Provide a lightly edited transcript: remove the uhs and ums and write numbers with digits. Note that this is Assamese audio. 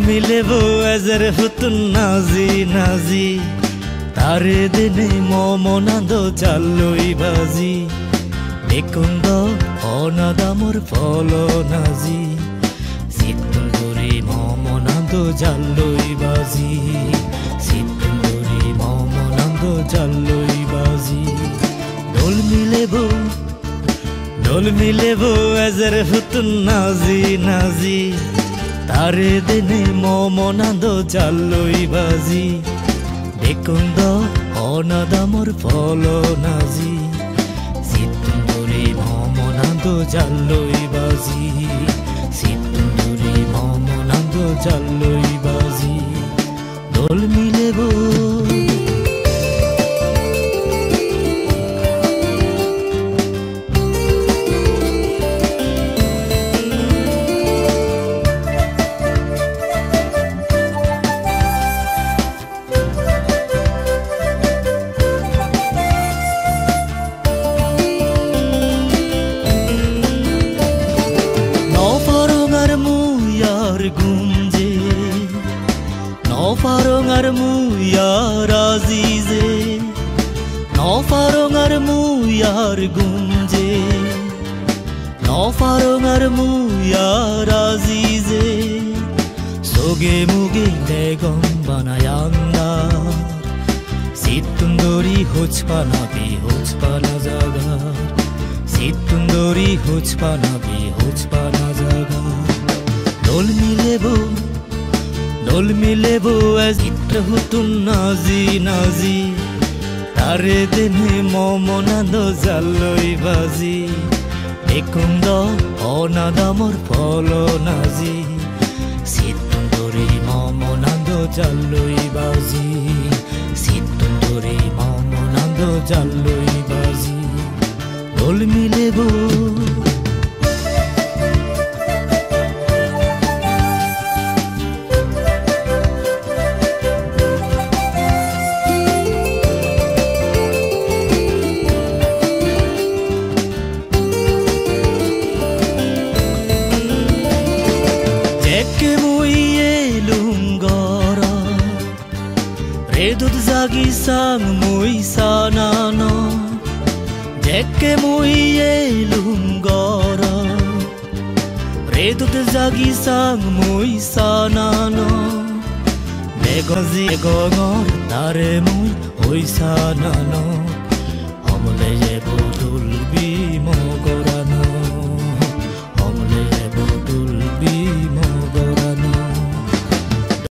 মিলেবো এজের হুতুন নাজি নাজি তারে দিনে মমনাদ চালই বাজি নিকুন্দ অনাদামর ফল নাজি সিতুন্দরি মমনাদ চালই বাজি সিতুন্দরি মমনাদ চালই বাজি দোল মিলেবো এজের হুতুন নাজি নাজি তারে দিনে মমনাদ চালই বাজি নিকুন্দ অনাদামর ফল নাজি সিতুন্দরি মমনাদ চালই বাজি সিতুন্দরি মমনাদ চালই বাজি দোল মিলেবো গুঞ্জে নফারঙার মুয়ার আজিজে নফারঙার মুয়ার গুঞ্জে নফারঙার মুয়ার আজিজে সোগে মুগে বেগম বানায়ান্দার সিতুন্দরি হোচপানা জাগার সিতুন্দরি হোচপানা জাগার দোল মিলেবো চিত্র হুতুন নাজি নাজি তারে দিনে মমনাদ জালই বাজি নিকুন্দ অনাদামর ফল নাজি সিতুন্দরি মমনাদ জালই বাজি সিতুন্দরি মমনাদ জালই বাজি দোল মিলেবো Redut zagi sang mui sanano Dekke mui elum gora Redut zagi sang mui sanano Begozi gogor tare mui oi sanano